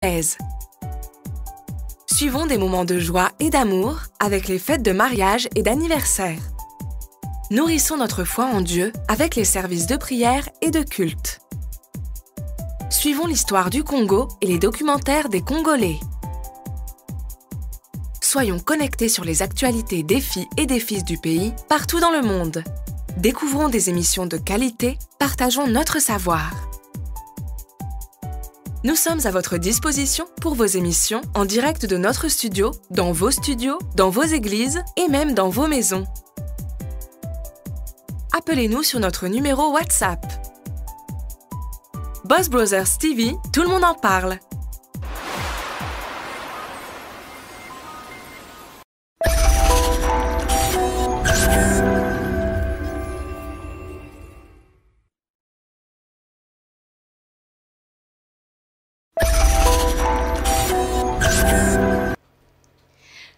aise. Suivons des moments de joie et d'amour avec les fêtes de mariage et d'anniversaire. Nourrissons notre foi en Dieu avec les services de prière et de culte. Suivons l'histoire du Congo et les documentaires des Congolais. Soyons connectés sur les actualités des filles et des fils du pays partout dans le monde. Découvrons des émissions de qualité, partageons notre savoir. Nous sommes à votre disposition pour vos émissions en direct de notre studio, dans vos églises et même dans vos maisons. Appelez-nous sur notre numéro WhatsApp. Boss Brothers TV, tout le monde en parle.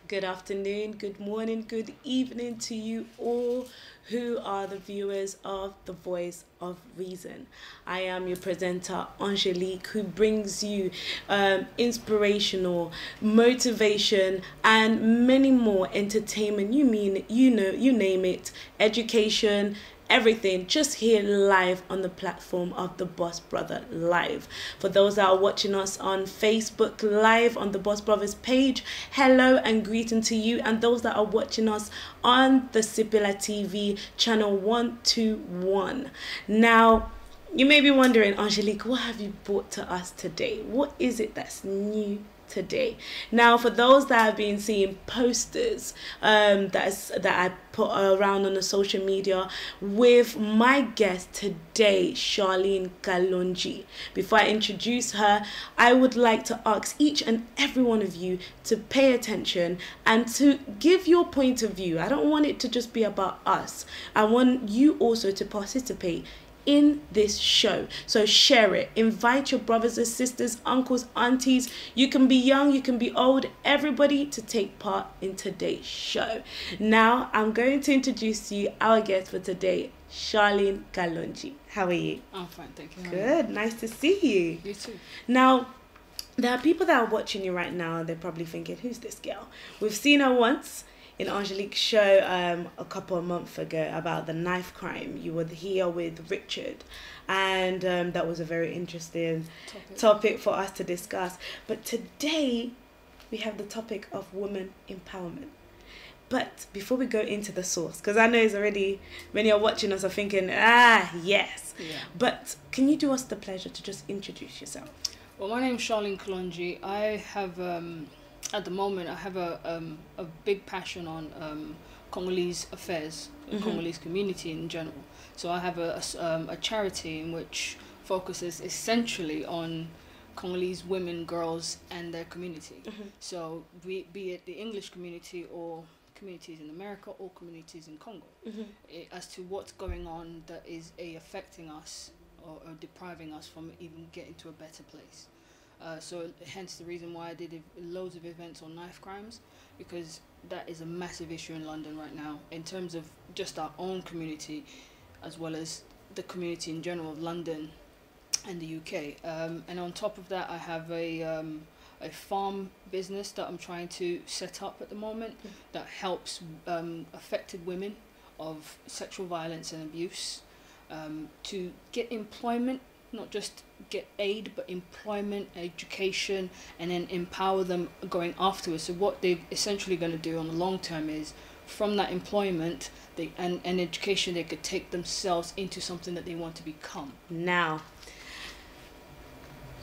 Good afternoon, good morning, good evening to you all who are the viewers of The Voice of Reason. I am your presenter, Angelique, who brings you inspirational, motivation, and many more entertainment. You name it, education, everything, just here live on the platform of the Boss Brother Live. For those that are watching us on Facebook Live on the Boss Brothers page, hello and greeting to you. And those that are watching us on the Sipila TV channel 121. Now, you may be wondering, Angelique, what have you brought to us today? What is it that's new today? Now, for those that have been seeing posters that I put around on the social media with my guest today, Charlene Kalonji. Before I introduce her, I would like to ask each and every one of you to pay attention and to give your point of view. I don't want it to just be about us. I want you also to participate in this show. So share it, invite your brothers and sisters, uncles, aunties. You can be young, you can be old, everybody to take part in today's show. Now I'm going to introduce you our guest for today, Charlene Kalonji. How are you? I'm fine, thank you. Good, nice to see you. You too. Now, there are people that are watching you right now, they're probably thinking, who's this girl? We've seen her once in Angelique's show a couple of months ago about the knife crime. You were here with Richard, and that was a very interesting topic for us to discuss. But today we have the topic of women empowerment. But before we go into the source, because I know it's already, when you're watching us, are thinking, yes. Yeah. But can you do us the pleasure to just introduce yourself? Well, my name's Charlene Kalonji. I have at the moment, I have a big passion on Congolese affairs, Congolese community in general. So I have a charity in which focuses essentially on Congolese women, girls, and their community. So be it the English community or communities in America or communities in Congo, as to what's going on that is affecting us or depriving us from even getting to a better place. So hence the reason why I did loads of events on knife crimes, because that is a massive issue in London right now in terms of just our own community as well as the community in general of London and the UK. And on top of that, I have a farm business that I'm trying to set up at the moment that helps affected women of sexual violence and abuse to get employment, not just get aid, but employment, education, and then empower them going afterwards. So what they're essentially going to do on the long term is, from that employment and education, they could take themselves into something that they want to become. Now,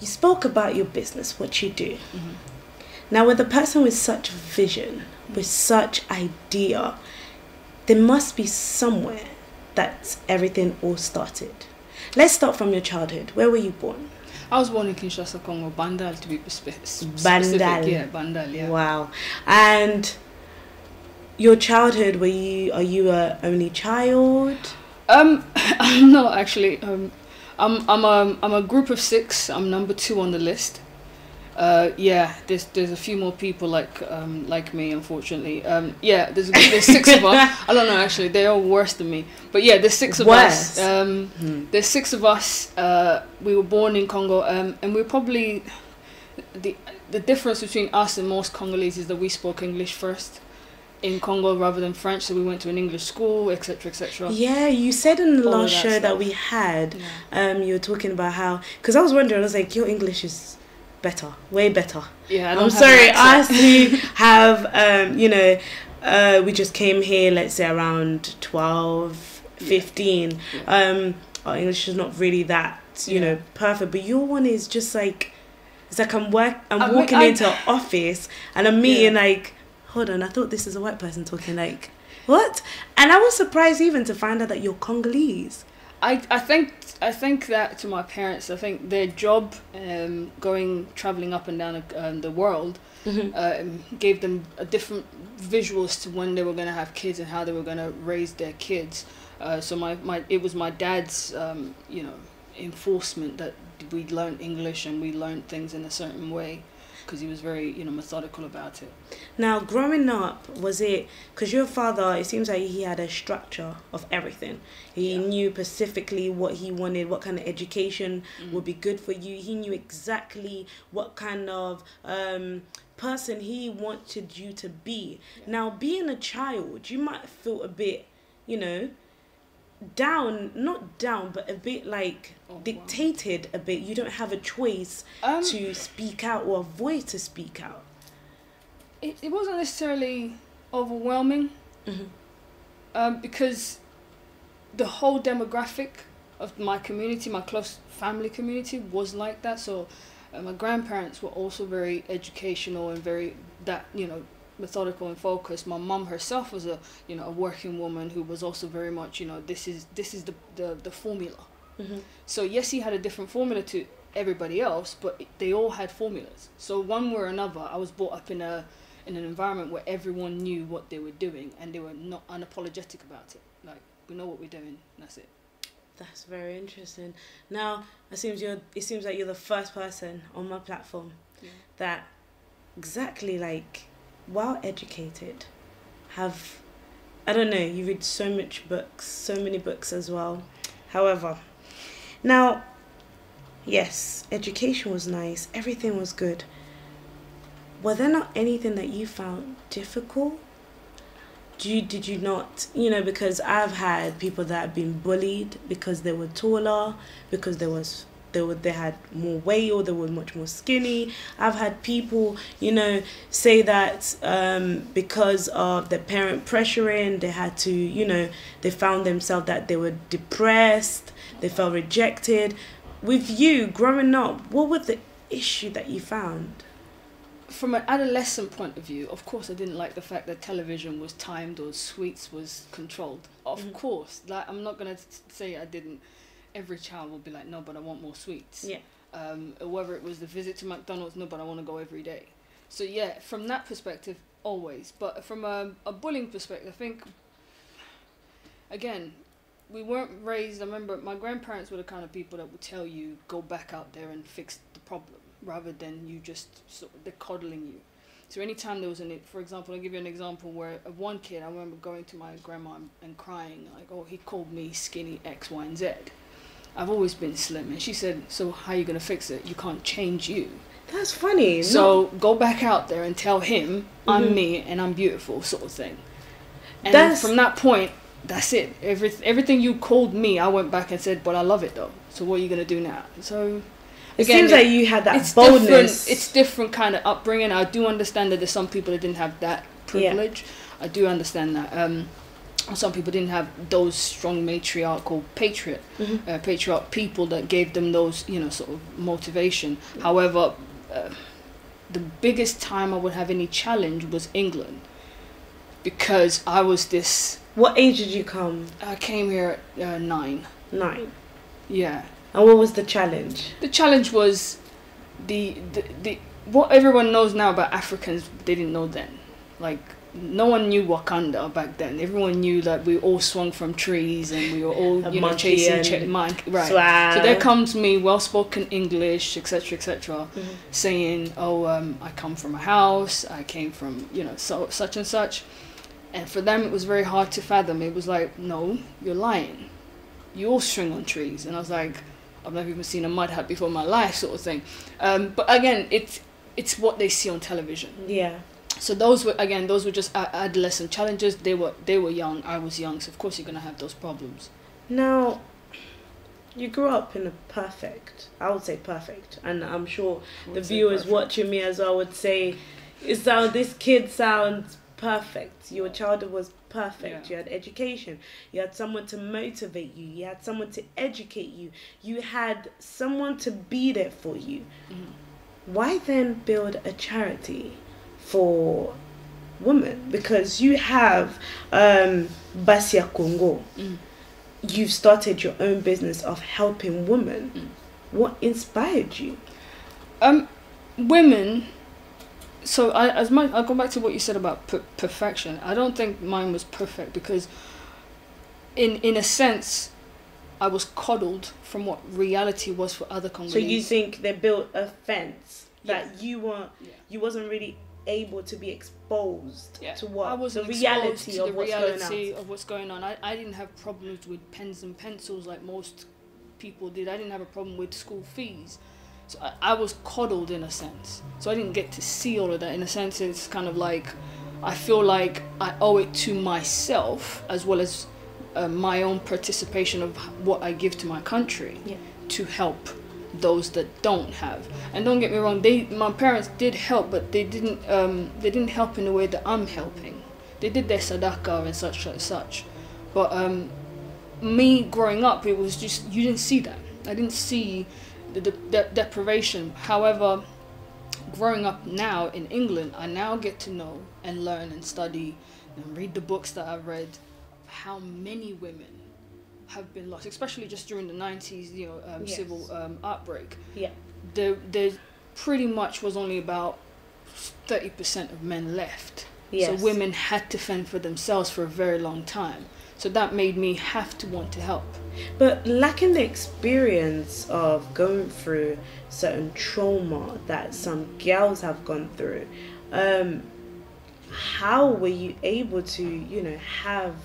you spoke about your business, what you do. Now, with a person with such vision, with such idea, there must be somewhere that everything all started. Let's start from your childhood. Where were you born? I was born in Kinshasa, Congo, Bandal to be specific. Bandal. Yeah, Bandal, yeah. Wow. And your childhood, are you a only child? I'm not actually. I'm a group of 6. I'm number 2 on the list. Yeah, there's a few more people like me, unfortunately. Yeah, there's 6 of us. I don't know, actually, they're all worse than me. But yeah, there's 6 of us. There's 6 of us. We were born in Congo, and we're probably the difference between us and most Congolese is that we spoke English first in Congo rather than French, so we went to an English school, etc., etc. Yeah, you said in the last show stuff that we had, you were talking about how, because I was wondering, I was like, your English is better, way better. Yeah, I'm sorry, us who have, you know, we just came here, let's say around 12, 15. Our English is not really that, you know, perfect, but your one is just like, it's like I'm walking into an office and I'm meeting like, hold on, I thought this is a white person talking, like, what? And I was surprised even to find out that you're Congolese. I think that to my parents, I think their job traveling up and down the world gave them a different visuals to when they were going to have kids and how they were going to raise their kids. So it was my dad's you know, enforcement that we learned English and we learned things in a certain way, because he was very, you know, methodical about it. Now, growing up, was it, because your father, it seems like he had a structure of everything. He knew specifically what he wanted, what kind of education would be good for you. He knew exactly what kind of person he wanted you to be. Now, being a child, you might feel a bit, you know, not down, but a bit like dictated a bit. You don't have a choice to speak out or a voice to speak out. It wasn't necessarily overwhelming, because the whole demographic of my community, my close family community, was like that. So my grandparents were also very educational and very, that, you know, methodical and focused. My mum herself was a working woman who was also very much, you know, this is the formula. So yes, he had a different formula to everybody else, but they all had formulas. So one way or another, I was brought up in an environment where everyone knew what they were doing and they were not unapologetic about it. Like, we know what we're doing, that's it. That's very interesting. Now, it seems like you're the first person on my platform that exactly, like, well educated, have, I don't know, you read so many books as well. However, now, yes, education was nice, everything was good. Were there not anything that you found difficult? Did you not, you know, because I've had people that have been bullied because they were taller, because they had more weight or they were much more skinny. I've had people, you know, say that because of the parent pressuring, they had to, you know, they found themselves that they were depressed, they felt rejected. With you, growing up, what was the issue that you found? From an adolescent point of view, of course, I didn't like the fact that television was timed or sweets was controlled. Of course, like, I'm not going to say I didn't. Every child will be like, no, but I want more sweets. Yeah. Whether it was the visit to McDonald's, no, but I want to go every day. So yeah, from that perspective, always. But from a bullying perspective, I think, again, we weren't raised. I remember my grandparents were the kind of people that would tell you, go back out there and fix the problem, rather than you just they're coddling you. So anytime there was for example, I'll give you an example where one kid, I remember going to my grandma and crying, like, oh, he called me skinny X, Y, and Z. I've always been slim. And she said, so how are you going to fix it? You can't change you. That's funny. So go back out there and tell him I'm me and I'm beautiful, sort of thing. And then from that point, that's it. Everything you called me, I went back and said, but I love it though. So what are you going to do now? So it seems like you had that boldness. It's different kind of upbringing. I do understand that there's some people that didn't have that privilege. I do understand that. Some people didn't have those strong matriarchal patriarch people that gave them those, you know, sort of motivation. However, the biggest time I would have any challenge was England, because I was this. What age did you come? I came here at 9. 9. Yeah. And what was the challenge? The challenge was the what everyone knows now about Africans, they didn't know then. Like, no one knew Wakanda back then. Everyone knew that we all swung from trees and we were all, you know, chasing right. Swag. So there comes me, well-spoken English, etc., etc., saying, "Oh, I come from a house. I came from, you know, such and such." And for them, it was very hard to fathom. It was like, "No, you're lying. You all swing on trees." And I was like, I've never even seen a mud hut before in my life, sort of thing. But again, it's what they see on television. Yeah. So those were just adolescent challenges. They were young. I was young, so of course you're gonna have those problems. Now, you grew up in I would say perfect, and I'm sure the viewers watching me as well would say, this kid sounds perfect. Your childhood was perfect. You had education. You had someone to motivate you. You had someone to educate you. You had someone to be there for you. Why then build a charity for women? Because you have Basia Congo. You've started your own business of helping women. What inspired you? Women. So I'll go back to what you said about perfection. I don't think mine was perfect because, in a sense, I was coddled from what reality was for other Congolese. So you think they built a fence that you wasn't really able to be exposed to the reality of what's going on. I didn't have problems with pens and pencils like most people did. I didn't have a problem with school fees. So I was coddled in a sense. So I didn't get to see all of that. In a sense, it's kind of like I feel like I owe it to myself as well as my own participation of what I give to my country to help those that don't have. And don't get me wrong, my parents did help, but they didn't help in the way that I'm helping. They did their sadaka and such. But me growing up, it was just, you didn't see that. I didn't see the deprivation. However, growing up now in England, I now get to know and learn and study and read the books that I've read, how many women have been lost, especially just during the 90s, civil outbreak. There pretty much was only about 30% of men left. So women had to fend for themselves for a very long time. So that made me have to want to help. But lacking the experience of going through certain trauma that some girls have gone through, how were you able to, have,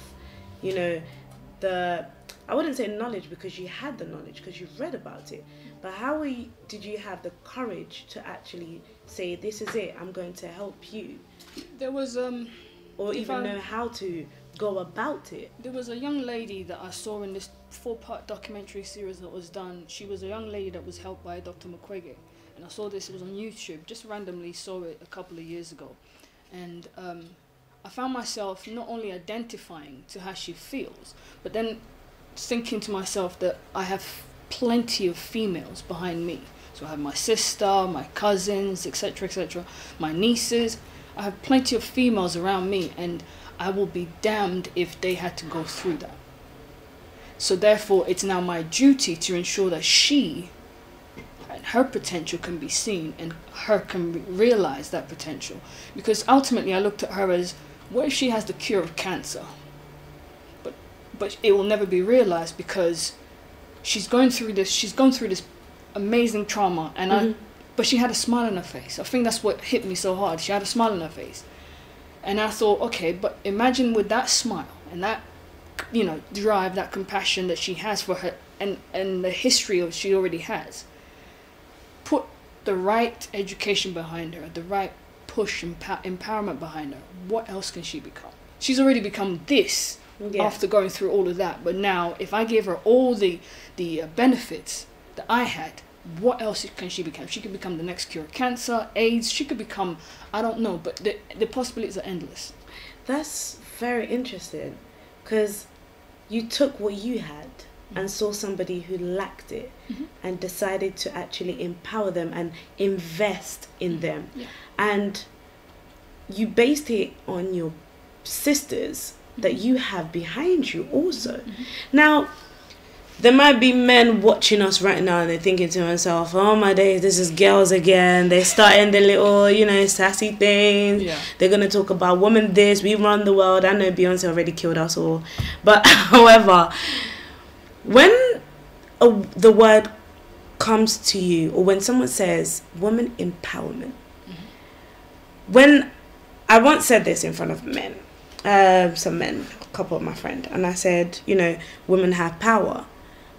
I wouldn't say knowledge because you had the knowledge because you've read about it, but how did you have the courage to actually say, this is it, I'm going to help you? There was or even know how to go about it. There was a young lady that I saw in this 4-part documentary series that was done. She was a young lady that was helped by Dr. Mukwege, and I saw this, it was on YouTube, just randomly saw it a couple of years ago, and I found myself not only identifying to how she feels, but then thinking to myself that I have plenty of females behind me. So I have my sister, my cousins, etc., my nieces. I have plenty of females around me, and I will be damned if they had to go through that. So therefore, it's now my duty to ensure that she and her potential can be seen and her can realize that potential. Because ultimately, I looked at her as, what if she has the cure of cancer? But it will never be realized because she's going through this amazing trauma, and but she had a smile on her face. I think that's what hit me so hard. She had a smile on her face. And I thought, okay, but imagine with that smile and that, drive, that compassion that she has for her and the history of she already has, put the right education behind her, the right push and empowerment behind her, what else can she become? She's already become this after going through all of that. But now, if I give her all the benefits that I had, what else can she become? She could become the next cure of cancer, AIDS. She could become, I don't know, but the possibilities are endless. That's very interesting, because you took what you had and saw somebody who lacked it and decided to actually empower them and invest in them. And you based it on your sisters that you have behind you also. Now, there might be men watching us right now and they're thinking to themselves, oh my days, this is girls again. They're starting the little, sassy things. They're going to talk about women this, we run the world. I know Beyonce already killed us all. But however, when the word comes to you, or when someone says women empowerment, when I once said this in front of men, some men, a couple of my friends, and I said, women have power.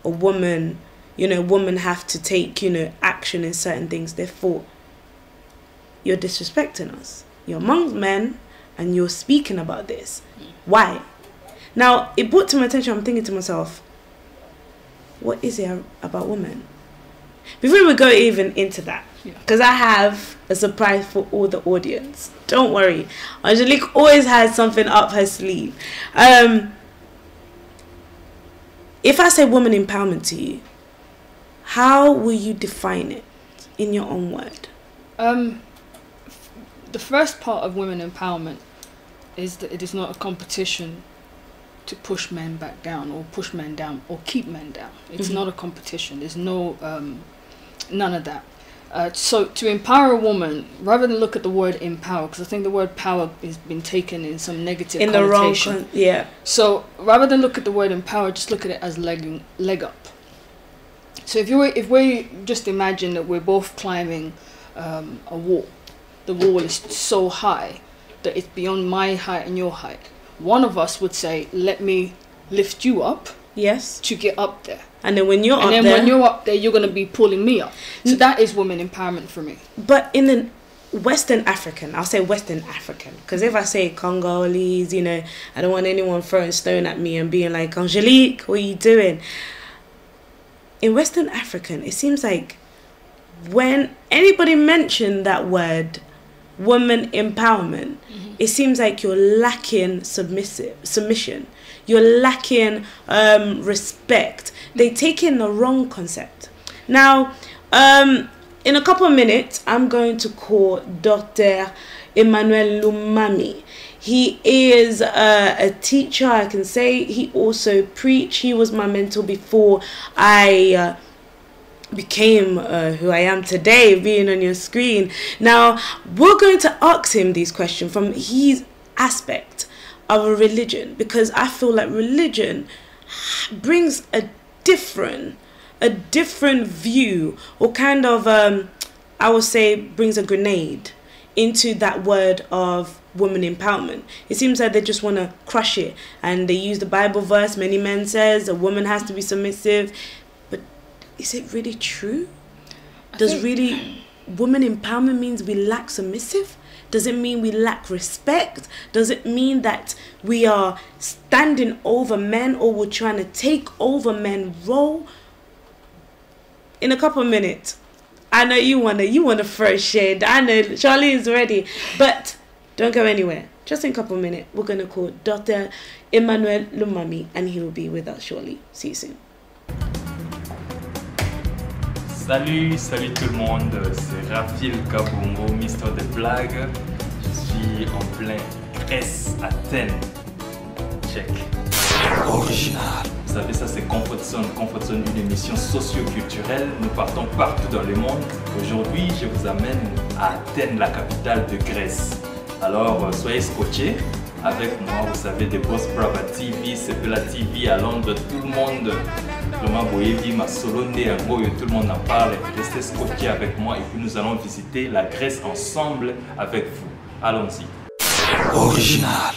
A woman, women have to take, action in certain things. Therefore, you're disrespecting us. You're amongst men and you're speaking about this. Why? Now, it brought to my attention, I'm thinking to myself, what is it about women? Before we go even into that, because I have a surprise for all the audience. Don't worry. Angelique always has something up her sleeve. If I say woman empowerment to you, how will you define it in your own word? The first part of women empowerment is that it is not a competition to push men back down or push men down or keep men down. It's not a competition. There's no none of that. So to empower a woman, rather than look at the word empower, because I think the word power has been taken in some negative connotation. The wrong yeah. So rather than look at the word empower, just look at it as leg up. So if we just imagine that we're both climbing a wall, the wall is so high that it's beyond my height and your height. One of us would say, "Let me lift you up." Yes. To get up there. And then when you're up there, you're going to be pulling me up. So that is women empowerment for me. But in the Western African, I'll say Western African, because if I say Congolese, I don't want anyone throwing stone at me and being like, Angelique, what are you doing? In Western African, it seems like when anybody mentioned that word, woman empowerment, it seems like you're lacking submission. You're lacking respect. They take in the wrong concept. Now, in a couple of minutes, I'm going to call Dr. Emmanuel Lumami. He is a teacher, I can say. He also preached. He was my mentor before I became who I am today, being on your screen. Now, we're going to ask him these questions from his aspect of a religion, because I feel like religion brings a different view, or kind of I would say brings a grenade into that word of woman empowerment. It seems like they just want to crush it, and they use the Bible verse, many men says a woman has to be submissive. But is it really true? Does really woman empowerment means we lack submissive? Does it mean we lack respect? Does it mean that we are standing over men, or we're trying to take over men's role? In a couple of minutes, I know you wanna throw shade. I know Charlene's ready, but don't go anywhere. Just in a couple of minutes, we're gonna call Dr. Emmanuel Lumami, and he will be with us shortly. See you soon. Salut tout le monde, c'est Raphaël Kabongo, Mister des Blagues. Je suis en plein Grèce, Athènes. Check. Original. Vous savez, ça c'est Comfort Zone, une émission socio-culturelle. Nous partons partout dans le monde. Aujourd'hui, je vous amène à Athènes, la capitale de Grèce. Alors, soyez scotchés avec moi. Vous savez, The Boss Brava TV, c'est de la TV à Londres, tout le monde. Vraiment, Boyevi, ma Solonde, tout le monde en parle. Restez scotchés avec moi et puis nous allons visiter la Grèce ensemble avec vous. Allons-y. Original.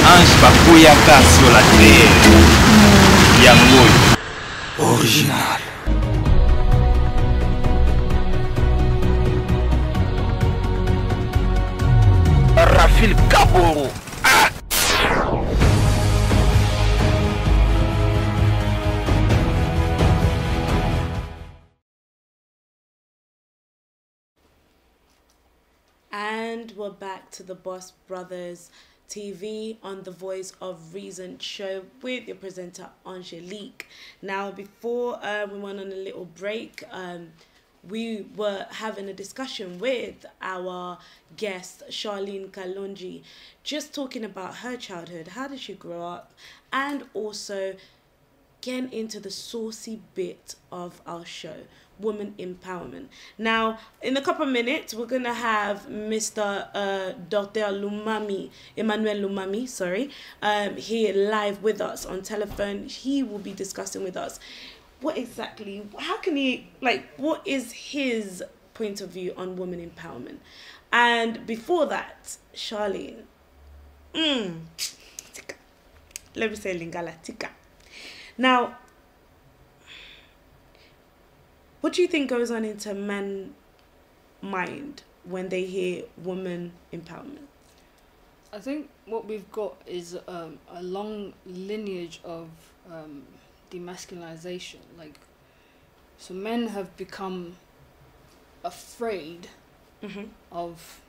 ange bakoyaka sur la terre. Yango. Original. Rafil Kabongo. Ah! And we're back to the Boss Brothers TV on the Voice of Reason show with your presenter Angelique. Now, before we went on a little break, we were having a discussion with our guest Charlene Kalonji, just talking about her childhood, how did she grow up, and also getting into the saucy bit of our show, woman empowerment. Now, in a couple of minutes, we're going to have Mr. Dr. Emmanuel Lumami, here live with us on telephone. He will be discussing with us what is his point of view on woman empowerment. And before that, Charlene, let me say Lingala Tika. Now, what do you think goes on into men's mind when they hear woman empowerment? I think what we've got is a long lineage of demasculinization. So men have become afraid of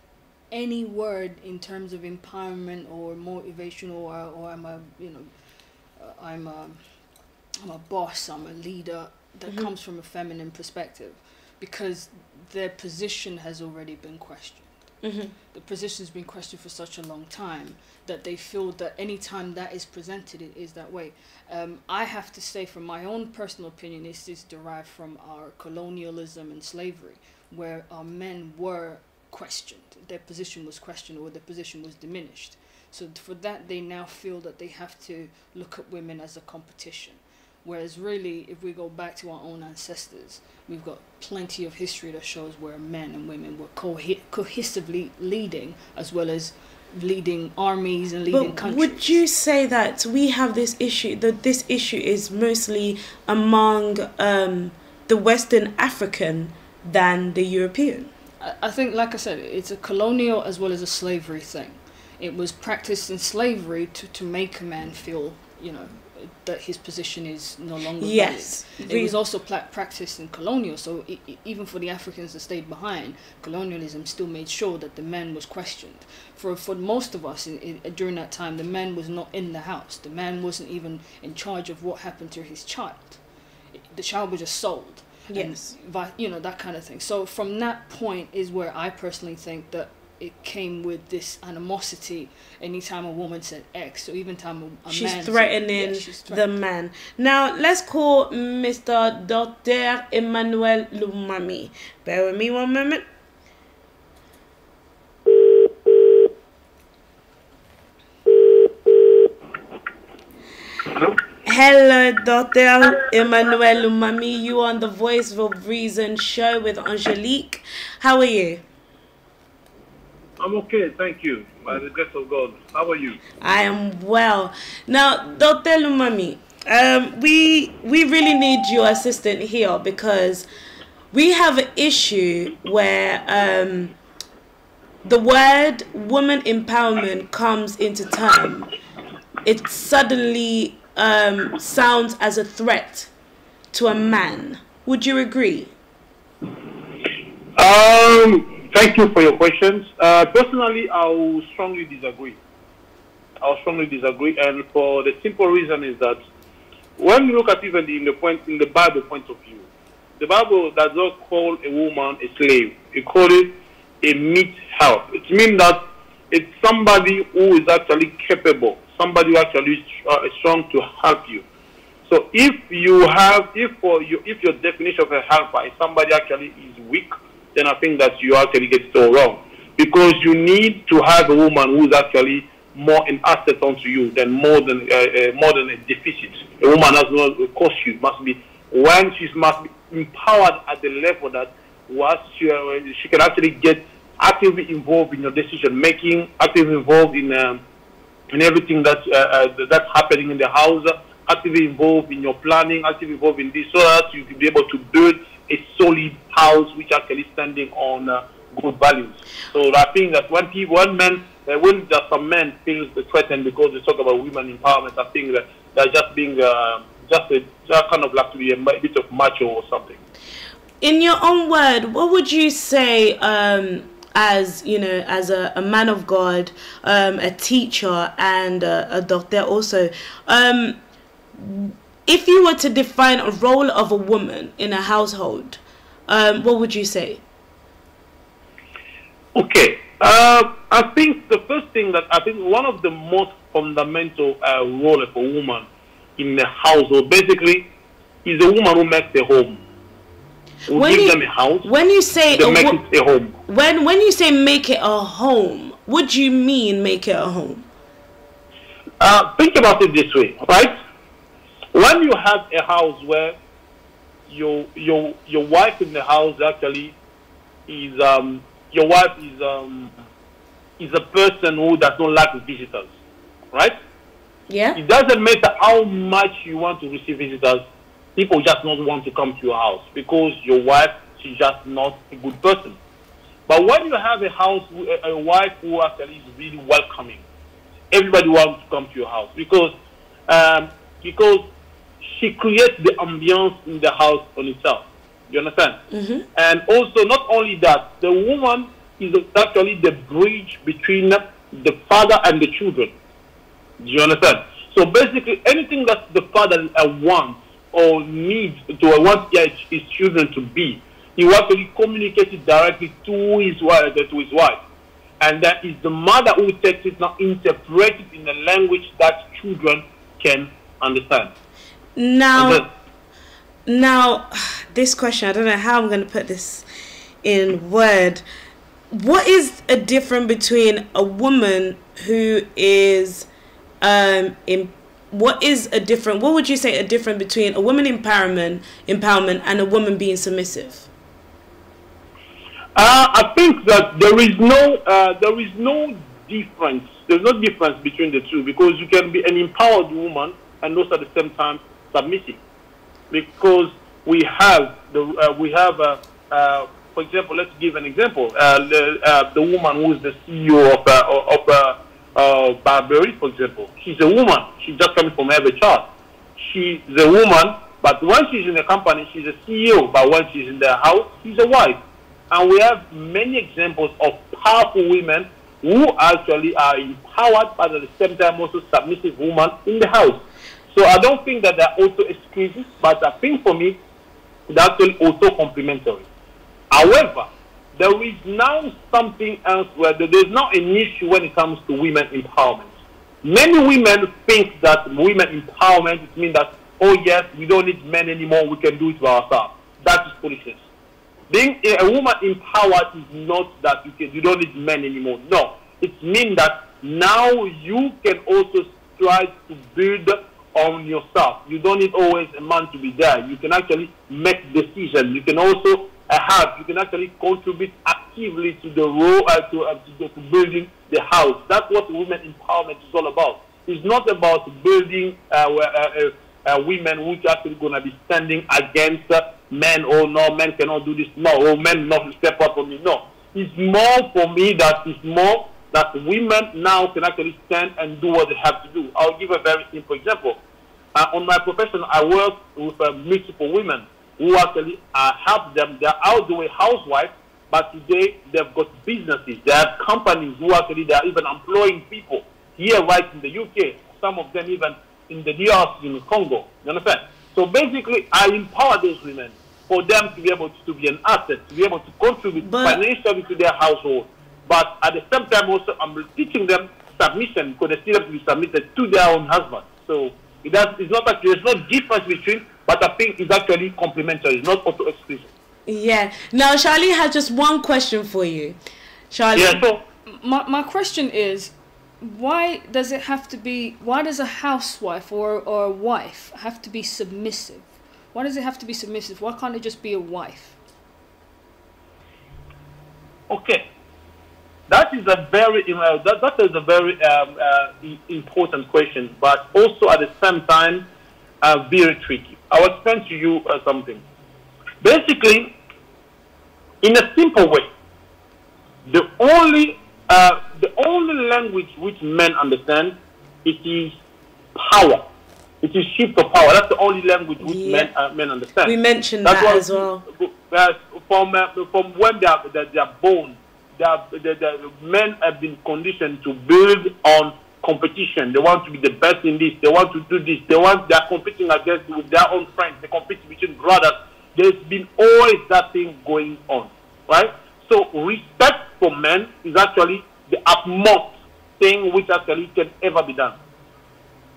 any word in terms of empowerment or motivation, or I'm a boss, I'm a leader, that comes from a feminine perspective, because their position has already been questioned. The position has been questioned for such a long time that they feel that any time that is presented, it is that way. I have to say, from my own personal opinion, this is derived from our colonialism and slavery, where our men were questioned. Their position was questioned, or their position was diminished. So for that, they now feel that they have to look at women as a competition. Whereas really, if we go back to our own ancestors, we've got plenty of history that shows where men and women were cohesively leading, as well as leading armies and leading countries. Would you say that we have this issue, that this issue is mostly among the Western African than the European? I think, like I said, it's a colonial as well as a slavery thing. It was practiced in slavery to make a man feel, that his position is no longer valid. It was also practiced in colonial, so even for the Africans that stayed behind, colonialism still made sure that the man was questioned. For most of us during that time, the man was not in the house. The man wasn't even in charge of what happened to his child. The child was just sold. Yes. And, that kind of thing. So from that point is where I personally think that it came with this animosity anytime a woman said X, or even time she's man threatening said, the man. Now, let's call Mr. Dr. Emmanuel Lumami. Bear with me one moment. Hello? Hello, Dr. Emmanuel Lumami. You on the Voice of Reason show with Angelique. How are you? I'm okay, thank you. By the grace of God. How are you? I am well. Now, Dr. Lumami, we really need your assistance here, because we have an issue where the word woman empowerment comes into term. It suddenly sounds as a threat to a man. Would you agree? Thank you for your questions. Personally, I will strongly disagree. And for the simple reason is that when we look at even in the Bible point of view, the Bible does not call a woman a slave. It calls it a meet help. It means that it's somebody who is actually capable, somebody who actually is strong to help you. So if your definition of a helper is somebody actually is weak, then I think that you actually get it all wrong. Because you need to have a woman who is actually more an asset onto you than more than a deficit. A woman has no cost you. Must be when she must be empowered at the level that she can actually get actively involved in your decision making, actively involved in in everything that that's happening in the house, actively involved in your planning, actively involved in this, so that you can be able to build a solid house which actually standing on good values. So I think that when there's some men feel threatened because they talk about women empowerment, I think that they're just being just kind of like to be a bit of macho or something. In your own word, what would you say, as you know, as a man of God, a teacher, and a doctor also, if you were to define a role of a woman in a household, what would you say? Okay, I think the first thing that I think one of the most fundamental role of a woman in the household basically is a woman who makes a home. Who gives them a house. When you say make it a home. When you say make it a home, what do you mean make it a home? Think about it this way, right? When you have a house where your wife in the house actually is your wife is a person who does not like visitors, right? Yeah. It doesn't matter how much you want to receive visitors, people just not want to come to your house because your wife, she's just not a good person. But when you have a house, a wife who actually is really welcoming, everybody wants to come to your house because she creates the ambience in the house on itself. You understand? Mm-hmm. And also, not only that, the woman is actually the bridge between the father and the children. Do you understand? So basically, anything that the father wants or needs to want his children to be, he will actually communicate it directly to his wife. And that is the mother who takes it now, interpret it in a language that children can understand. Now, this question, I don't know how I'm going to put this in word. What is a difference between a woman who is what would you say a difference between a woman empowerment and a woman being submissive? I think that there is no difference. There's no difference between the two because you can be an empowered woman and also at the same time submissive. Because we have for example, let's give an example. The woman who is the CEO of Barbary, for example, she's a woman. She's just coming from every child. She's a woman, but when she's in a company, she's a CEO. But when she's in the house, she's a wife. And we have many examples of powerful women who actually are empowered, but at the same time also submissive women in the house. So I don't think that they're also excuses, but I think for me, they're actually also complementary. However, there is now something else where there's now an issue when it comes to women empowerment. Many women think that women empowerment means that, oh yes, we don't need men anymore, we can do it by ourselves. That is foolishness. Being a woman empowered is not that you don't need men anymore. No, it means that now you can also try to build on yourself. You don't need always a man to be there. You can actually make decisions. You can also you can actually contribute actively to the role to building the house. That's what women empowerment is all about. It's not about building women who are actually going to be standing against men. Oh no, men cannot do this. No, oh men not step up for me. No, it's more for me that it's more that women now can actually stand and do what they have to do. I'll give a very simple example. On my profession, I work with multiple women who actually help them. They're out the way housewives, but today they've got businesses. They have companies who actually they are even employing people here right in the UK. Some of them even in the DRC in Congo. You understand? So basically, I empower those women for them to be able to be an asset, to be able to contribute financially to their household. But at the same time, also, I'm teaching them submission because they still have to be submitted to their own husband. So it's not that there's no difference between, but I think it's actually complementary. It's not auto exclusive. Yeah. Now, Charlene has just one question for you. Charlene. Yeah, so my question is, why does a housewife or a wife have to be submissive? Why does it have to be submissive? Why can't it just be a wife? Okay. That is a very that is a very important question, but also at the same time very tricky. I will explain to you something. Basically, in a simple way, the only language which men understand, it is power. It is shift of power. That's the only language which men understand. We mentioned that as well. From when they are born, the men have been conditioned to build on competition. They want to be the best in this. They want to do this. They are competing against with their own friends. They compete between brothers. There's been always that thing going on, right? So respect for men is actually the utmost thing which actually can ever be done.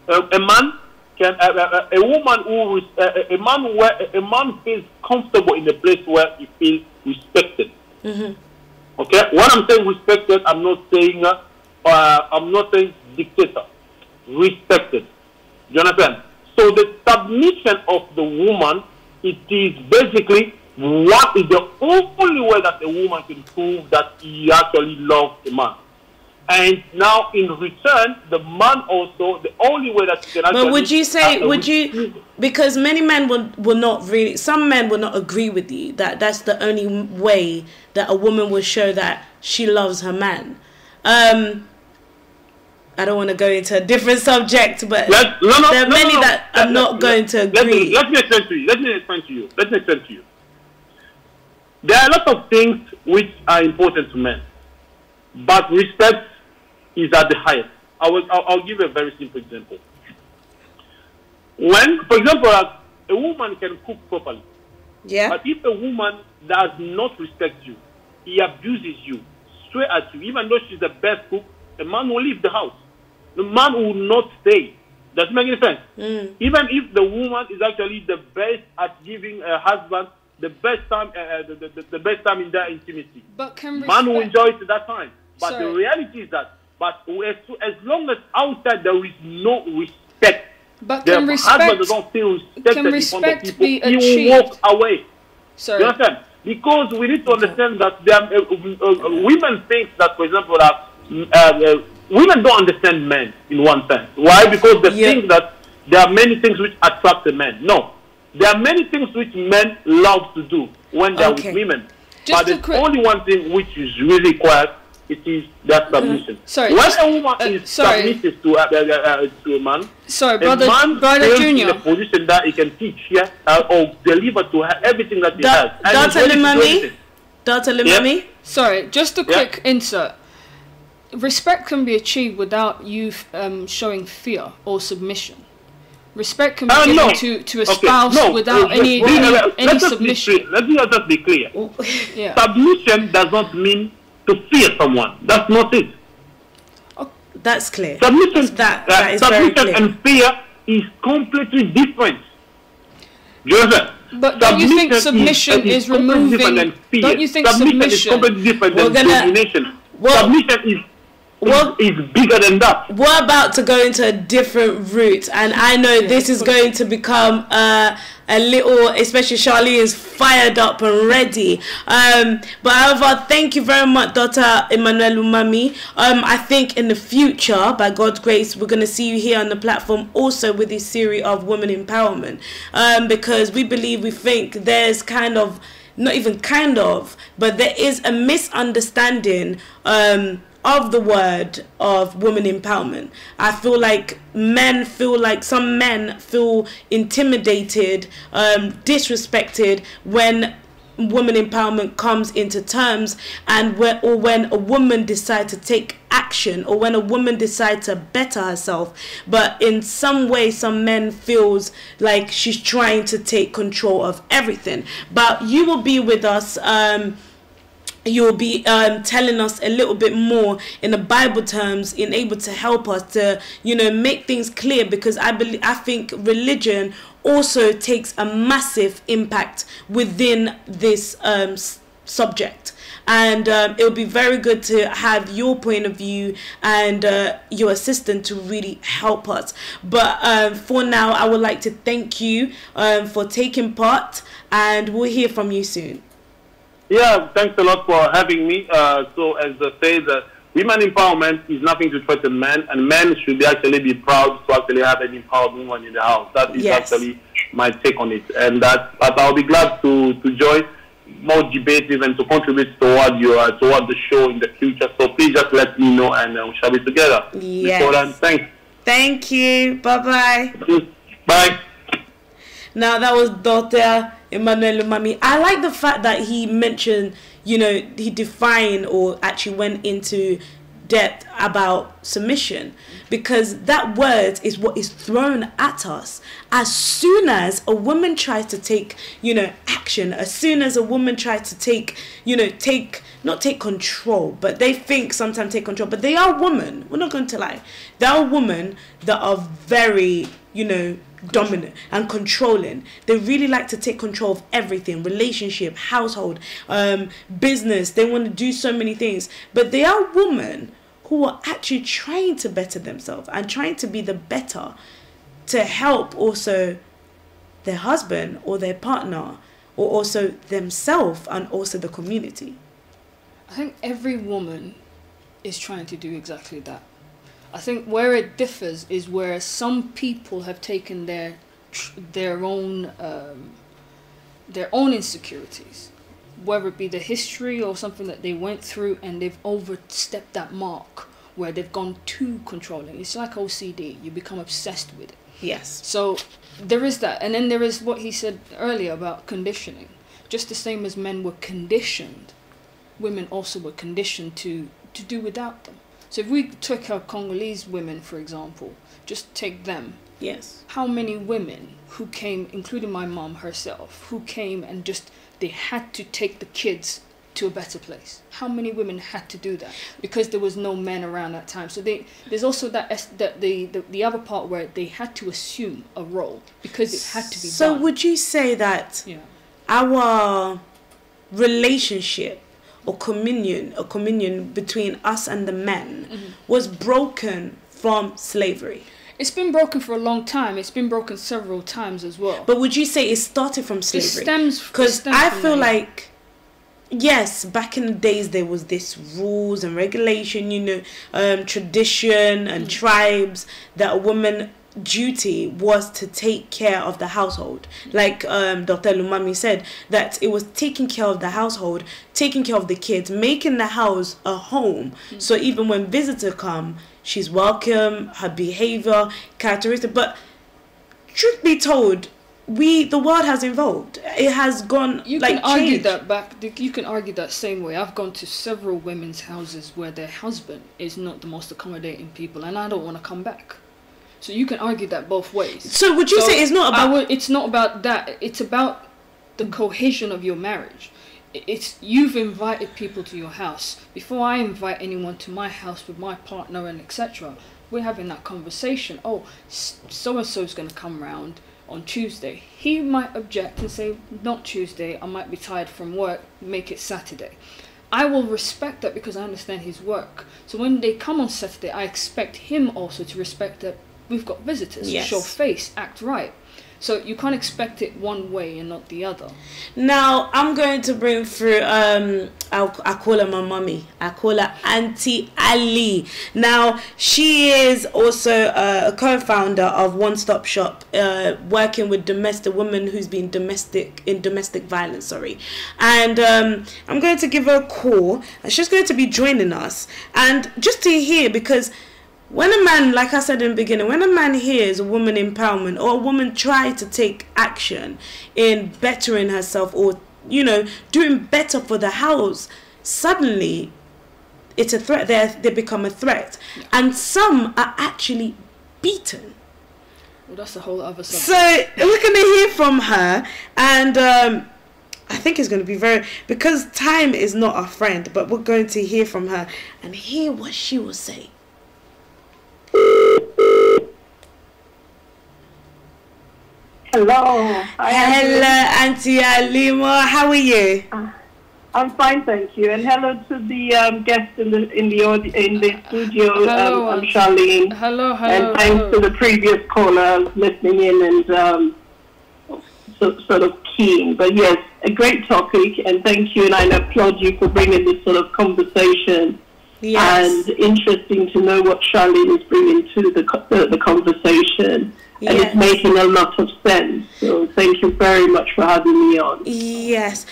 A man can, a woman who, a man feels comfortable in a place where he feels respected. Okay, when I'm saying respected, I'm not saying dictator. Respected. Do you understand? So the submission of the woman, it is basically what is the only way that a woman can prove that he actually loves a man. And now, in return, the man also, the only way that he can actually... But would you say, because many men will not really, some men will not agree with you, that that's the only way that a woman will show that she loves her man. I don't want to go into a different subject, but there are many that are not going to agree. Let me explain to you. There are a lot of things which are important to men, but respect is at the highest. I'll give a very simple example. When, for example, a woman can cook properly, but if a woman does not respect you, he abuses you, straight at you, even though she's the best cook, a man will leave the house. The man will not stay. Does it make any sense? Even if the woman is actually the best at giving her husband the best time, the best time in their intimacy, but man will enjoy it at that time. But the reality is that, as long as outside there is no respect, but the husband does not feel respected in front of people, he will walk away. You understand? Because we need to understand that women think that, for example, that women don't understand men in one sense. Why? Because they think that there are many things which attract the men. No. There are many things which men love to do when they are with women. But there's only one thing which is really required, it is that submission. When a woman is submissive to a man, brother Junior, in a position that he can teach or deliver to her everything that he has. Dr. Limami? Sorry, just a quick insert. Respect can be achieved without you showing fear or submission. Respect can be given to a spouse without any submission. Let me just be clear. Submission does not mean to fear someone. That's not it. That's clear. Submission, that is submission very clear. and fear is completely different. Do you understand? But don't you think submission is removing? Don't you think submission is completely different than domination? Submission is bigger than that. We're about to go into a different route, and I know this is going to become a little, especially Charlene is fired up and ready. But however, thank you very much, Dr. Emmanuel Umami. I think in the future, by God's grace, we're going to see you here on the platform also with this series of women empowerment, because we think there's kind of, not even kind of, but there is a misunderstanding of the word of women empowerment. I feel like some men feel intimidated, disrespected when women empowerment comes into terms, and when a woman decides to take action, or when a woman decides to better herself. But in some way, some men feels like she's trying to take control of everything. But you will be with us. You'll be telling us a little bit more in the Bible terms, in able to help us to, make things clear, because I think religion also takes a massive impact within this subject. And it'll be very good to have your point of view and your assistant to really help us. But for now, I would like to thank you for taking part, and we'll hear from you soon. Yeah, thanks a lot for having me. So as I said, women empowerment is nothing to threaten men, and men should actually be proud to actually have an empowered woman in the house. That is actually my take on it, and but I'll be glad to join more debates and to contribute toward the show in the future. So please just let me know, and we shall be together. Yes. Thanks. Thank you. Bye-bye. Bye. Now, that was Dr. Emmanuel Umami. I like the fact that he mentioned, you know, he defined or actually went into depth about submission, because that word is what is thrown at us as soon as a woman tries to take, you know, action, as soon as a woman tries to take, you know, not take control, but they think sometimes take control, but they are women. We're not going to lie. They are women that are very, you know, dominant and controlling. They really like to take control of everything, relationship, household, business. They want to do so many things, but they are women who are actually trying to better themselves and trying to be the better, to help also their husband or their partner, or also themselves and also the community. I think every woman is trying to do exactly that. I think where it differs is where some people have taken their own insecurities, whether it be the history or something that they went through, and they've overstepped that mark where they've gone too controlling. It's like OCD. You become obsessed with it. Yes. So there is that. And then there is what he said earlier about conditioning. Just the same as men were conditioned, women also were conditioned to do without them. So if we took our Congolese women, for example, just take them. Yes. How many women who came, including my mom herself, who came and just, they had to take the kids to a better place? How many women had to do that? Because there was no men around that time. So there's also the other part where they had to assume a role because it had to be done. So would you say that our relationship or communion between us and the men was broken from slavery? It's been broken for a long time. It's been broken several times as well. But would you say it started from slavery? It stems because I feel like, yes, back in the days there was this rules and regulation, you know, tradition and tribes, that a woman duty was to take care of the household. Like Dr. Lumami said, that it was taking care of the household, taking care of the kids, making the house a home. So even when visitors come, she's welcome, her behavior, characteristic. But truth be told, the world has evolved. It has gone. You can argue that back. You can argue that same way. I've gone to several women's houses where their husband is not the most accommodating people, and I don't want to come back. So you can argue that both ways. So would you say it's not about... It's not about that. It's about the cohesion of your marriage. It's you've invited people to your house. Before I invite anyone to my house with my partner and etc., we're having that conversation. Oh, so-and-so is going to come round on Tuesday. He might object and say, not Tuesday, I might be tired from work, make it Saturday. I will respect that because I understand his work. So when they come on Saturday, I expect him also to respect that we've got visitors. Yes. Show face, act right. So you can't expect it one way and not the other. Now I'm going to bring through I call her my mummy. I call her Auntie Ali. Now she is also a co-founder of One Stop Shop, working with domestic women who's been domestic violence. And I'm going to give her a call, and she's going to be joining us, and just to hear, because when a man, like I said in the beginning, when a man hears a woman empowerment, or a woman try to take action in bettering herself, or, you know, doing better for the house, suddenly it's a threat. They become a threat. Yeah. And some are actually beaten. Well, that's a whole other subject. So we're going to hear from her, and I think it's going to be because time is not our friend, but we're going to hear from her and hear what she will say. Hello. Hello, Auntie Alima. How are you? I'm fine, thank you. And hello to the guests in the studio. Hello, I'm Charlene. Hello. And thanks to the previous caller listening in and sort of keen. But yes, a great topic, and thank you. And I applaud you for bringing this sort of conversation And interesting to know what Charlene is bringing to the conversation. And it's making a lot of sense. So thank you very much for having me on. Yes.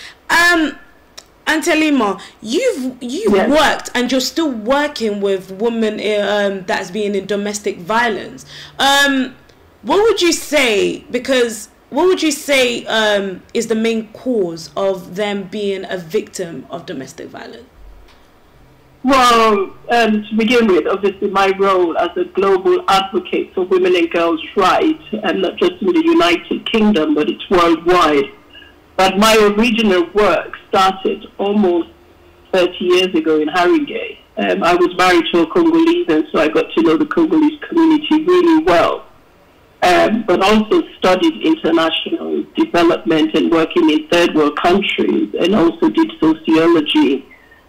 Antelima, you've worked and you're still working with women that's being in domestic violence. What would you say? Because what would you say is the main cause of them being a victim of domestic violence? Well, to begin with, obviously my role as a global advocate for women and girls' rights, and not just in the United Kingdom, but it's worldwide. But my original work started almost 30 years ago in Haringey. I was married to a Congolese, and so I got to know the Congolese community really well. But also studied international development and working in third world countries, and also did sociology.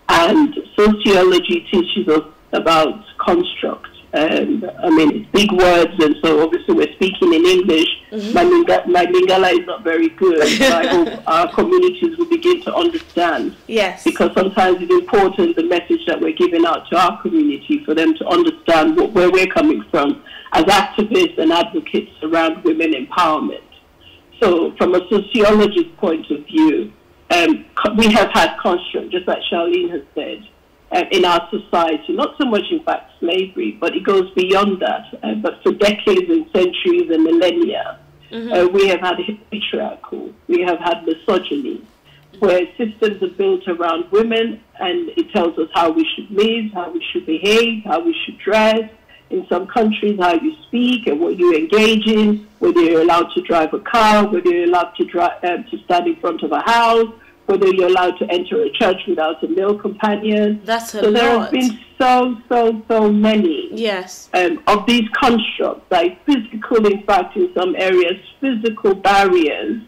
And sociology teaches us about construct. I mean, it's big words, and so obviously we're speaking in English. My Lingala is not very good, but I hope our communities will begin to understand. Yes. Because sometimes it's important, the message that we're giving out to our community, for them to understand where we're coming from as activists and advocates around women empowerment. So from a sociologist's point of view, we have had construct, just like Charlene has said, in our society, not so much, in fact, slavery, but it goes beyond that. But for decades and centuries and millennia, we have had patriarchal, we have had misogyny, where systems are built around women, and it tells us how we should live, how we should behave, how we should dress. In some countries, how you speak and what you engage in, whether you're allowed to drive a car, whether you're allowed to stand in front of a house, whether you're allowed to enter a church without a male companion. That's a lot. So there have been so many of these constructs, like physical, in fact, in some areas, physical barriers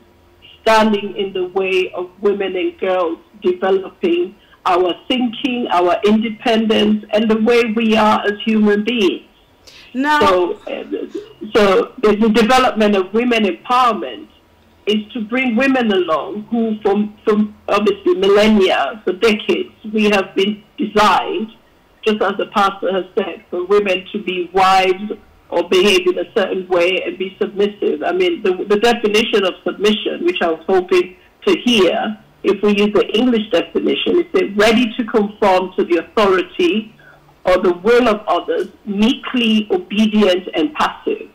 standing in the way of women and girls developing our thinking, our independence, and the way we are as human beings. Now, so the development of women empowerment is to bring women along who, from obviously millennia, for decades, we have been designed, just as the pastor has said, for women to be wives or behave in a certain way and be submissive. I mean, the definition of submission, which I was hoping to hear, if we use the English definition, is they're ready to conform to the authority or the will of others, meekly obedient and passive.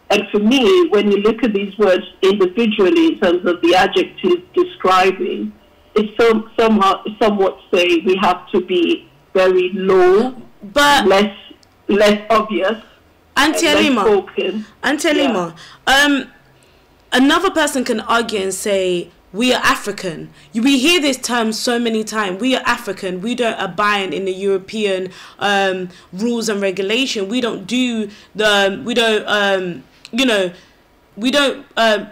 And for me, when you look at these words individually in terms of the adjectives describing, it's somewhat say we have to be very low, but less obvious, Antelima, another person can argue and say, we are African. We hear this term so many times. We are African. We don't abide in the European rules and regulation. We don't do the. We don't. We don't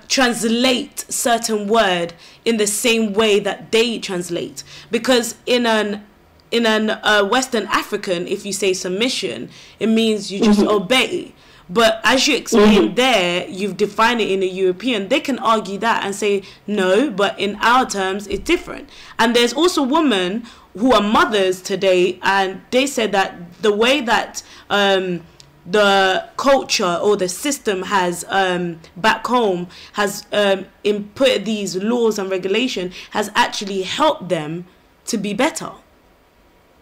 translate certain word in the same way that they translate. Because in an Western African, if you say submission, it means you just obey. But as you explained there, you've defined it in a European. They can argue that and say, no, but in our terms, it's different. And there's also women who are mothers today, and they said that the way that the culture or the system has back home has input these laws and regulation has actually helped them to be better.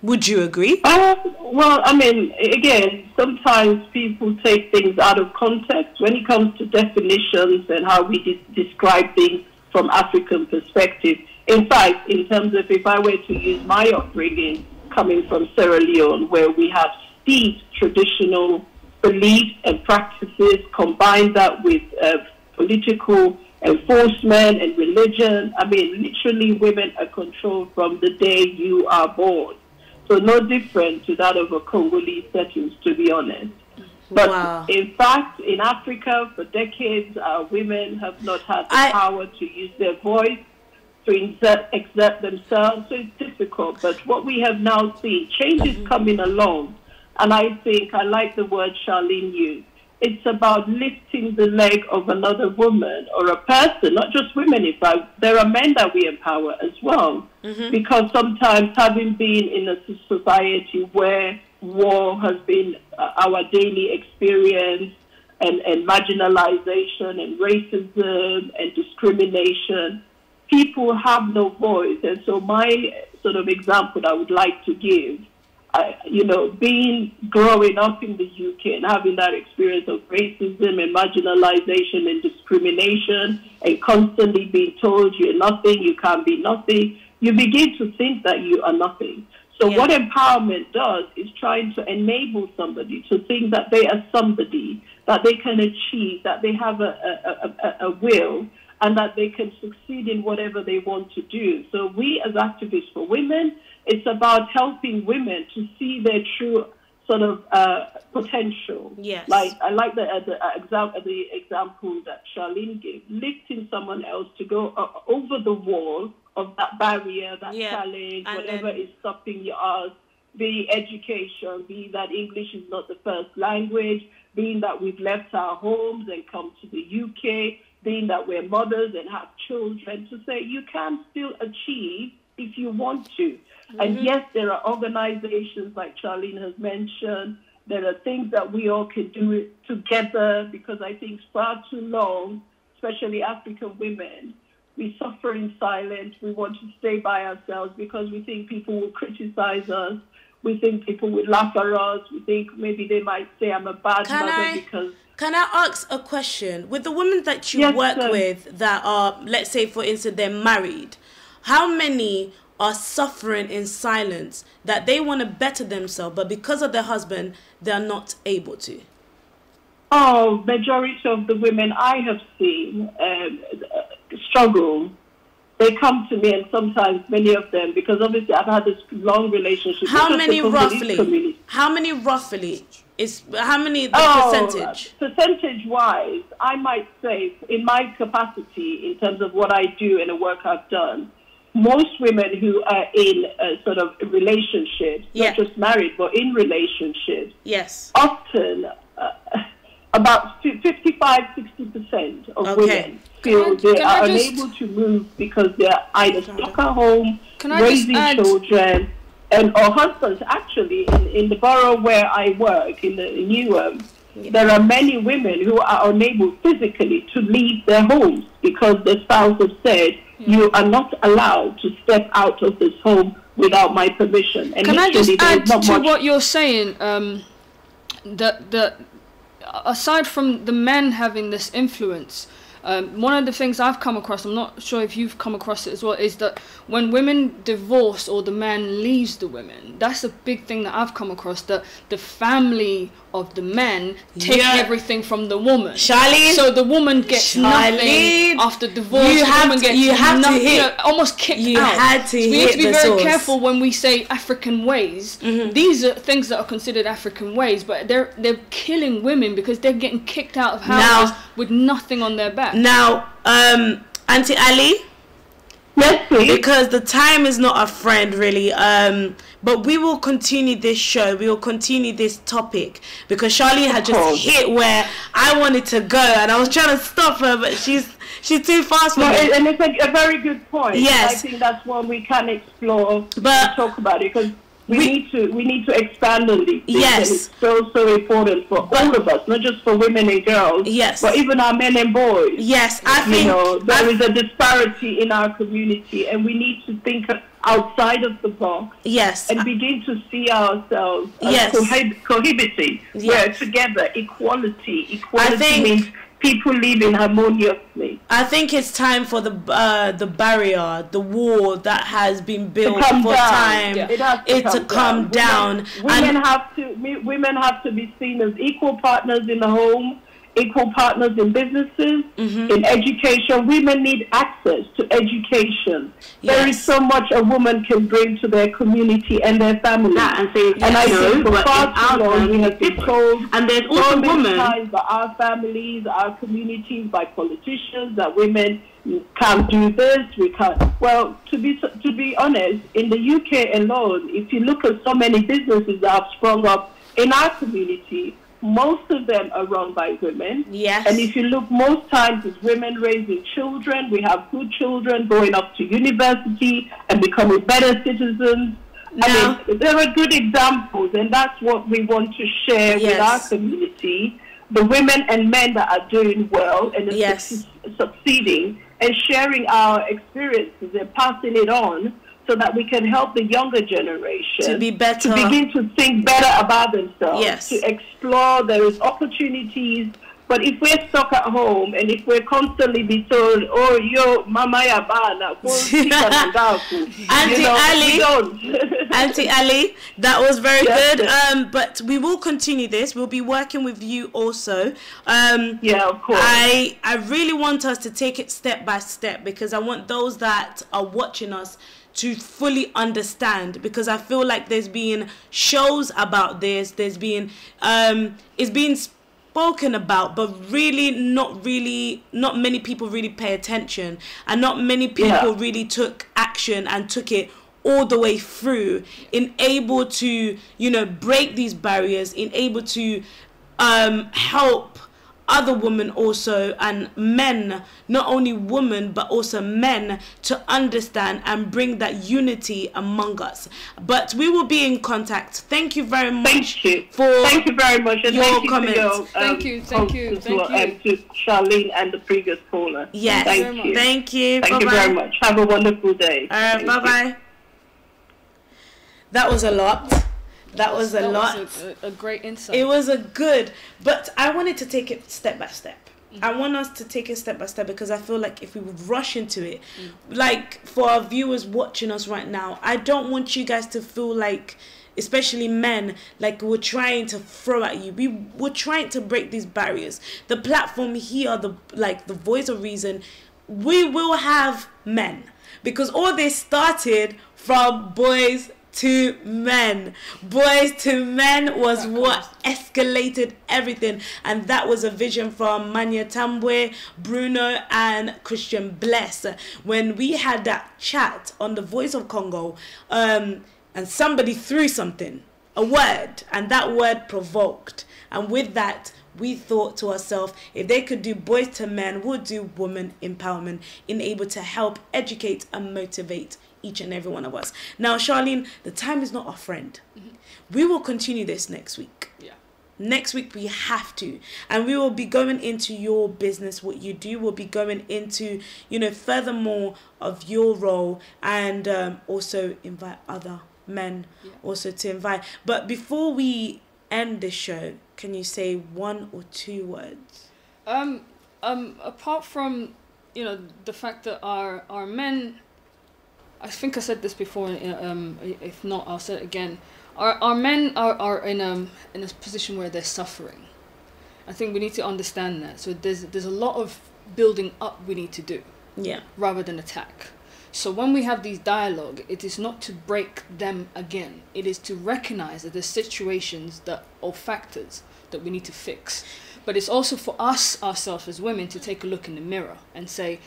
Would you agree? Well, I mean, again, sometimes people take things out of context when it comes to definitions and how we describe things from African perspective. In fact, in terms of, if I were to use my upbringing coming from Sierra Leone, where we have steeped traditional beliefs and practices, combine that with political enforcement and religion. I mean, literally women are controlled from the day you are born. So no different to that of a Congolese settings, to be honest. But in fact, in Africa, for decades, our women have not had the power to use their voice, to exert themselves. So it's difficult. But what we have now seen, change is coming along. And I think, I like the word Charlene used, It's about lifting the leg of another woman or a person, not just women. In fact, there are men that we empower as well. Because sometimes, having been in a society where war has been our daily experience, and marginalization and racism and discrimination, people have no voice. And so my sort of example I would like to give, growing up in the UK and having that experience of racism and marginalization and discrimination and constantly being told you're nothing, you can't be nothing, you begin to think that you are nothing. So what empowerment does is trying to enable somebody to think that they are somebody, that they can achieve, that they have a will, and that they can succeed in whatever they want to do. So we as activists for women, it's about helping women to see their true sort of potential. Yes. Like I like the example that Charlene gave, lifting someone else to go over the wall of that barrier, that challenge, and whatever is stopping yours, be education, be that English is not the first language, being that we've left our homes and come to the UK, being that we're mothers and have children, to say you can still achieve if you want to. And yes, there are organizations like Charlene has mentioned. There are things that we all can do together, because I think far too long, especially African women, we suffer in silence. We want to stay by ourselves because we think people will criticize us. We think people will laugh at us. We think maybe they might say I'm a bad mother because... Can I ask a question? With the women that you work with that are, let's say, for instance, they're married, how many are suffering in silence that they want to better themselves, but because of their husband, they're not able to? Oh, majority of the women I have seen struggle. They come to me, and sometimes many of them, because obviously I've had this long relationship. How many roughly? How many percentage? Percentage-wise, I might say, in my capacity, in terms of what I do and the work I've done, most women who are in a sort of relationships, not just married, but in relationships, often about 55-60% of women feel they are unable to move because they're either stuck at home, raising children, or husbands. Actually, in the borough where I work, in Newham, there are many women who are unable physically to leave their homes because the spouse has said, you are not allowed to step out of this home without my permission. And can I just add to what you're saying, that aside from the men having this influence, one of the things I've come across, I'm not sure if you've come across it as well, is that when women divorce or the man leaves the women, that's a big thing that I've come across, that the family of the men take everything from the woman. Charlene, so the woman gets nothing after divorce. You have to hit, almost kicked out. So we need to be very careful when we say African ways. These are things that are considered African ways, but they're killing women because they're getting kicked out of houses with nothing on their back. Now, Auntie Ali, yes, please. Because the time is not a friend, really. But we will continue this show. We will continue this topic because Charlene had just hit where I wanted to go, and I was trying to stop her, but she's too fast for me. And it's a very good point. Yes, I think that's one we can explore and talk about it, because we need to expand on these things. Yes, and it's so important for all of us, not just for women and girls. Yes, but even our men and boys. Yes, I think there is a disparity in our community, and we need to think outside of the box. Yes, and begin to see ourselves as cohabiting. We're together. Equality means people living harmoniously. I think it's time for the barrier, the wall that has been built for time, to come down. Women have to be seen as equal partners in the home, equal partners in businesses, in education. Women need access to education. There is so much a woman can bring to their community and their family. I think for far too long we have been told, and there's also women by our families, our communities, by politicians, that women can't do this, we can't. Well, to be honest, in the UK alone, if you look at so many businesses that have sprung up in our community, most of them are run by women. Yes. And if you look, most times it's women raising children. We have good children going up to university and becoming better citizens. I mean, there are good examples, and that's what we want to share with our community, the women and men that are doing well and succeeding, and sharing our experiences and passing it on so that we can help the younger generation to be better, to begin to think better about themselves, to explore. There is opportunities. But if we're stuck at home and if we're constantly be told, oh, yo, mama ya bana, Auntie Ali, that was very good. But we will continue this. We'll be working with you also. Of course. I really want us to take it step by step, because I want those that are watching us to fully understand, because I feel like there's been shows about this. There's been it's been spoken about, but really not many people really pay attention, and not many people really took action and took it all the way through, in able to, you know, break these barriers, in able to help other women also, and men, not only women but also men, to understand and bring that unity among us. But we will be in contact. Thank you very much. Thank you very much, and your comments. Thank you to Charlene and the previous caller. Yes, thank you. Thank you. Thank you very much. Have a wonderful day. Bye bye. That was a lot. That was a great insight. It was a good, but I wanted to take it step by step. I want us to take it step by step, because I feel like if we would rush into it, like for our viewers watching us right now, I don't want you guys to feel like, especially men, like we're trying to throw at you. We're trying to break these barriers. The platform here, the Voice of Reason, we will have men, because all this started from boys to men. Boys to men was what escalated everything, and that was a vision from Manya Tambwe, Bruno and Christian Bless, when we had that chat on the Voice of Congo, and somebody threw something, a word, and that word provoked, and with that we thought to ourselves, if they could do boys to men, we'll do women empowerment, in able to help educate and motivate each and every one of us. Now, Charlene, the time is not our friend. We will continue this next week. Next week we have to, and we will be going into your business, what you do. We'll be going into, you know, furthermore of your role, and also invite other men also to invite. But before we end the show, can you say one or two words? Apart from, you know, the fact that our men, I think I said this before, if not, I'll say it again. Our men are in a position where they're suffering. I think we need to understand that. So there's a lot of building up we need to do, rather than attack. So when we have these dialogue, it is not to break them again. It is to recognize that there's situations or factors that we need to fix. But it's also for us ourselves as women to take a look in the mirror and say,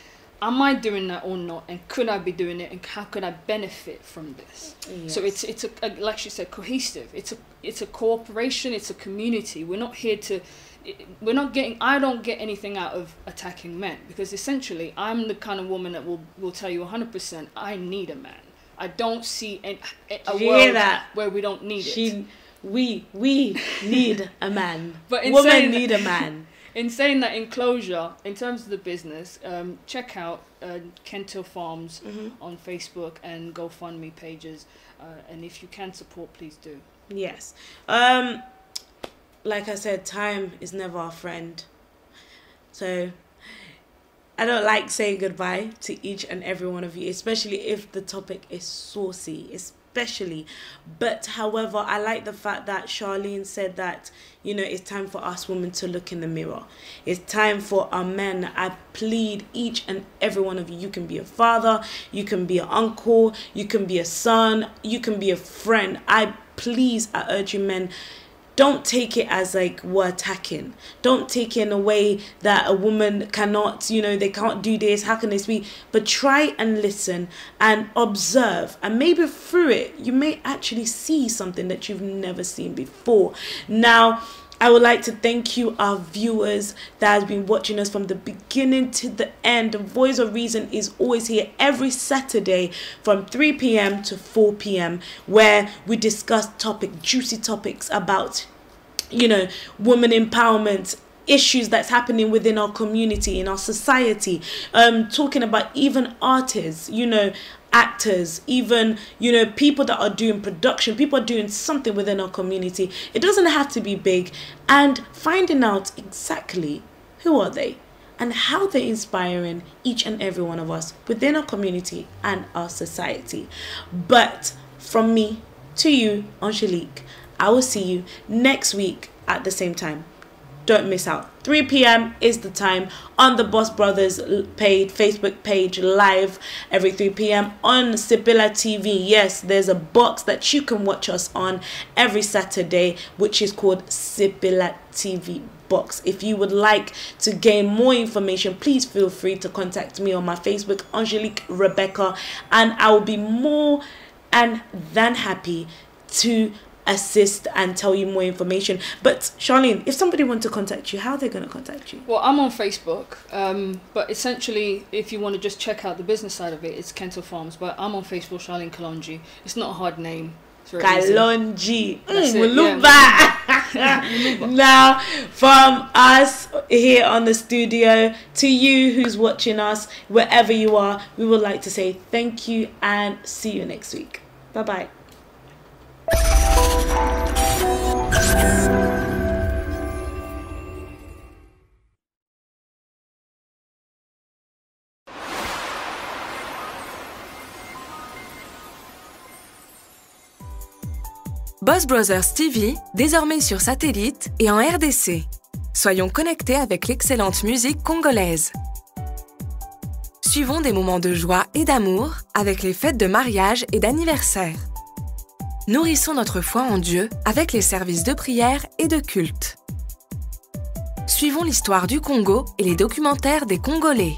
am I doing that or not? And could I be doing it? And how could I benefit from this? So it's a like she said, cohesive. It's a cooperation. It's a community. We're not here to. I don't get anything out of attacking men, because essentially I'm the kind of woman that will tell you 100% I need a man. I don't see a world where we don't need it. We need a man. But women need a man. In saying that, in closure, in terms of the business, check out Kento Farms on Facebook and GoFundMe pages, and if you can support, please do. Yes. Like I said, time is never our friend. So I don't like saying goodbye to each and every one of you, especially if the topic is saucy, especially. But however, I like the fact that Charlene said that, you know, it's time for us women to look in the mirror. It's time for our men. I plead each and every one of you. You can be a father, you can be an uncle, you can be a son, you can be a friend. I urge you men, don't take it as like we're attacking. Don't take it in a way that a woman cannot, you know, they can't do this, how can this be? But try and listen and observe, and maybe through it you may actually see something that you've never seen before. Now, I would like to thank you, our viewers that has been watching us from the beginning to the end. The Voice of Reason is always here every Saturday from 3 p.m. to 4 p.m. where we discuss juicy topics about, you know, women empowerment, issues that's happening within our community, in our society, talking about even artists, you know, actors, even, you know, people that are doing production, people are doing something within our community. It doesn't have to be big, and finding out exactly who are they and how they're inspiring each and every one of us within our community and our society. But from me to you, Angelique, I will see you next week at the same time. Don't miss out. 3 p.m. is the time on the Boss Brothers page, Facebook page, live every 3 p.m. on Sibilla TV. Yes, there's a box that you can watch us on every Saturday, which is called Sibilla TV box. If you would like to gain more information, please feel free to contact me on my Facebook, Angelique Rebecca, and I will be more than happy to assist and tell you more information. But Charlene, if somebody wants to contact you, how are they going to contact you? Well, I'm on Facebook, but essentially, if you want to just check out the business side of it, it's Kento Farms. But I'm on Facebook, Charlene Kalonji. It's not a hard name. Kalonji. Now, from us here on the studio to you who's watching us, wherever you are, we would like to say thank you and see you next week. Bye-bye. Boss Brothers TV, désormais sur satellite et en RDC. Soyons connectés avec l'excellente musique congolaise. Suivons des moments de joie et d'amour avec les fêtes de mariage et d'anniversaire. Nourrissons notre foi en Dieu avec les services de prière et de culte. Suivons l'histoire du Congo et les documentaires des Congolais.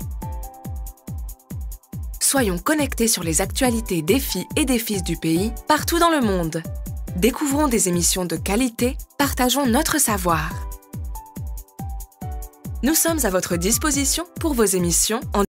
Soyons connectés sur les actualités des filles et des fils du pays partout dans le monde. Découvrons des émissions de qualité, partageons notre savoir. Nous sommes à votre disposition pour vos émissions en